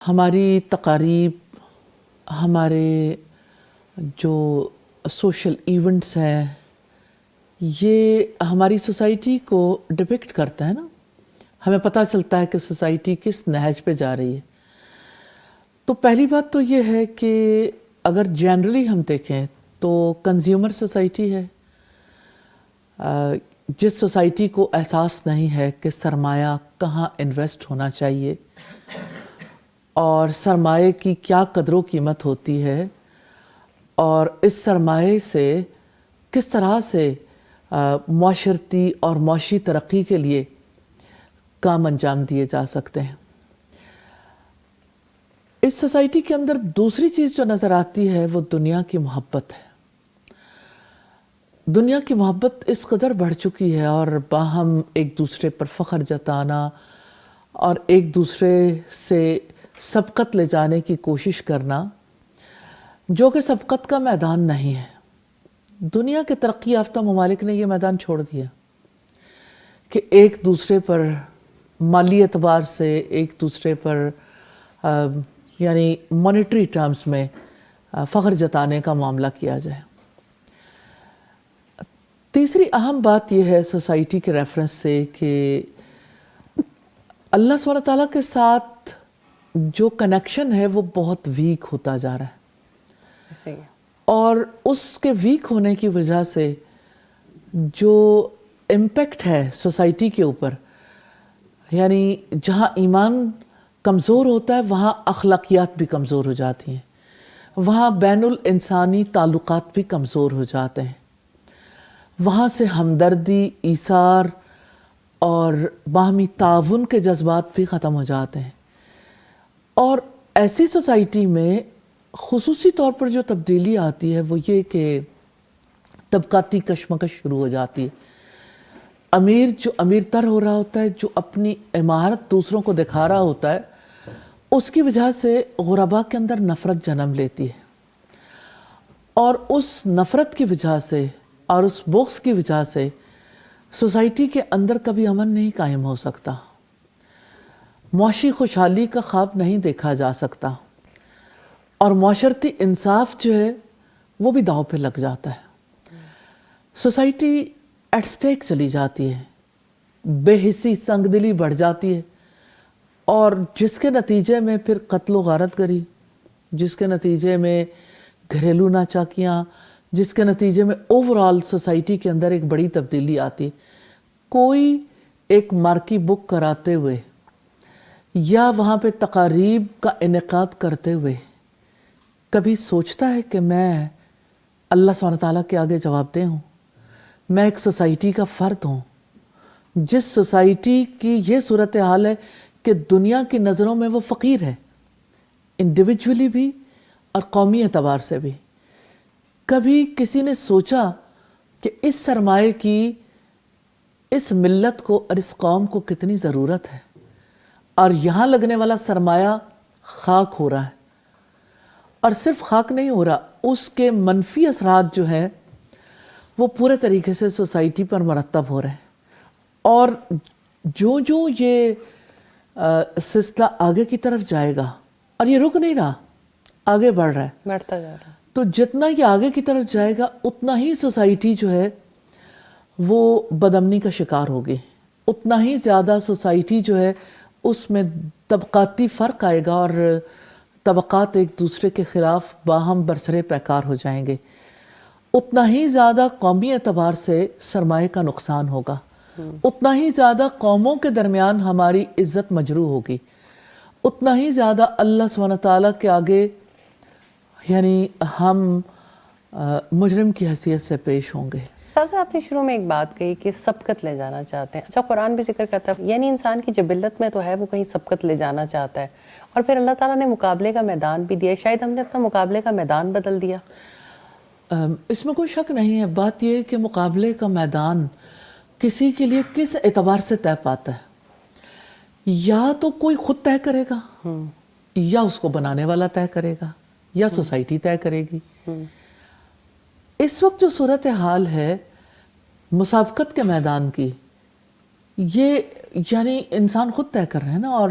ہماری تقاریب، ہمارے جو سوشل ایونٹس ہیں، یہ ہماری سوسائٹی کو ڈپکٹ کرتا ہے نا. ہمیں پتہ چلتا ہے کہ سوسائٹی کس نہج پہ جا رہی ہے. تو پہلی بات تو یہ ہے کہ اگر جنرلی ہم دیکھیں تو کنزیومر سوسائٹی ہے، جس سوسائٹی کو احساس نہیں ہے کہ سرمایہ کہاں انویسٹ ہونا چاہیے اور سرمایہ کی کیا قدر و قیمت ہوتی ہے، اور اس سرمایہ سے کس طرح سے معاشرتی اور معاشی ترقی کے لیے کام انجام دیے جا سکتے ہیں. اس سوسائٹی کے اندر دوسری چیز جو نظر آتی ہے وہ دنیا کی محبت ہے. دنیا کی محبت اس قدر بڑھ چکی ہے اور باہم ایک دوسرے پر فخر جتانا اور ایک دوسرے سے سبقت لے جانے کی کوشش کرنا، جو کہ سبقت کا میدان نہیں ہے. دنیا کے ترقی یافتہ ممالک نے یہ میدان چھوڑ دیا کہ ایک دوسرے پر مالی اعتبار سے، ایک دوسرے پر یعنی مانیٹری ٹرمز میں فخر جتانے کا معاملہ کیا جائے. تیسری اہم بات یہ ہے سوسائٹی کے ریفرنس سے کہ اللہ سبحانہ تعالیٰ کے ساتھ جو کنیکشن ہے وہ بہت ویک ہوتا جا رہا ہے، اور اس کے ویک ہونے کی وجہ سے جو امپیکٹ ہے سوسائٹی کے اوپر، یعنی جہاں ایمان کمزور ہوتا ہے وہاں اخلاقیات بھی کمزور ہو جاتی ہیں، وہاں بین الانسانی تعلقات بھی کمزور ہو جاتے ہیں، وہاں سے ہمدردی، ایثار اور باہمی تعاون کے جذبات بھی ختم ہو جاتے ہیں. اور ایسی سوسائٹی میں خصوصی طور پر جو تبدیلی آتی ہے وہ یہ کہ طبقاتی کشمکش شروع ہو جاتی ہے. امیر جو امیر تر ہو رہا ہوتا ہے، جو اپنی عمارت دوسروں کو دکھا رہا ہوتا ہے، اس کی وجہ سے غربا کے اندر نفرت جنم لیتی ہے، اور اس نفرت کی وجہ سے اور اس بغض کی وجہ سے سوسائٹی کے اندر کبھی امن نہیں قائم ہو سکتا، معاشی خوشحالی کا خواب نہیں دیکھا جا سکتا، اور معاشرتی انصاف جو ہے وہ بھی داؤ پہ لگ جاتا ہے. سوسائٹی ایٹ سٹیک چلی جاتی ہے، بے حسی، سنگ دلی بڑھ جاتی ہے، اور جس کے نتیجے میں پھر قتل و غارت گری، جس کے نتیجے میں گھریلو ناچاکیاں، جس کے نتیجے میں اوورآل سوسائٹی کے اندر ایک بڑی تبدیلی آتی. کوئی ایک مارکی بک کراتے ہوئے یا وہاں پہ تقاریب کا انعقاد کرتے ہوئے کبھی سوچتا ہے کہ میں اللہ سبحانہ تعالیٰ کے آگے جواب دہ ہوں، میں ایک سوسائٹی کا فرد ہوں، جس سوسائٹی کی یہ صورتحال ہے کہ دنیا کی نظروں میں وہ فقیر ہے، انڈیویجولی بھی اور قومی اعتبار سے بھی. کبھی کسی نے سوچا کہ اس سرمایہ کی اس ملت کو اور اس قوم کو کتنی ضرورت ہے، اور یہاں لگنے والا سرمایہ خاک ہو رہا ہے، اور صرف خاک نہیں ہو رہا، اس کے منفی اثرات جو ہیں وہ پورے طریقے سے سوسائٹی پر مرتب ہو رہے ہیں. اور جو یہ سلسلہ آگے کی طرف جائے گا، اور یہ رک نہیں رہا، آگے بڑھ رہا ہے، بڑھتا جا رہا ہے، تو جتنا یہ آگے کی طرف جائے گا اتنا ہی سوسائٹی جو ہے وہ بدامنی کا شکار ہوگی، اتنا ہی زیادہ سوسائٹی جو ہے اس میں طبقاتی فرق آئے گا، اور طبقات ایک دوسرے کے خلاف باہم برسرے پیکار ہو جائیں گے، اتنا ہی زیادہ قومی اعتبار سے سرمایہ کا نقصان ہوگا، اتنا ہی زیادہ قوموں کے درمیان ہماری عزت مجروح ہوگی، اتنا ہی زیادہ اللہ سبحانہ تعالیٰ کے آگے یعنی ہم مجرم کی حیثیت سے پیش ہوں گے. سادہ آپ نے شروع میں ایک بات کہی کہ سبقت لے جانا چاہتے ہیں. اچھا، قرآن بھی ذکر کرتا ہے، یعنی انسان کی جبلت میں تو ہے وہ کہیں سبقت لے جانا چاہتا ہے، اور پھر اللہ تعالیٰ نے مقابلے کا میدان بھی دیا. شاید ہم نے اپنا مقابلے کا میدان بدل دیا. اس میں کوئی شک نہیں ہے. بات یہ ہے کہ مقابلے کا میدان کسی کے لیے کس اعتبار سے طے پاتا ہے. یا تو کوئی خود طے کرے گا، یا اس کو بنانے والا طے کرے گا، یا سوسائٹی طے کرے گی. اس وقت جو صورتحال ہے مسابقت کے میدان کی، یہ یعنی انسان خود طے کر رہے ہیں نا. اور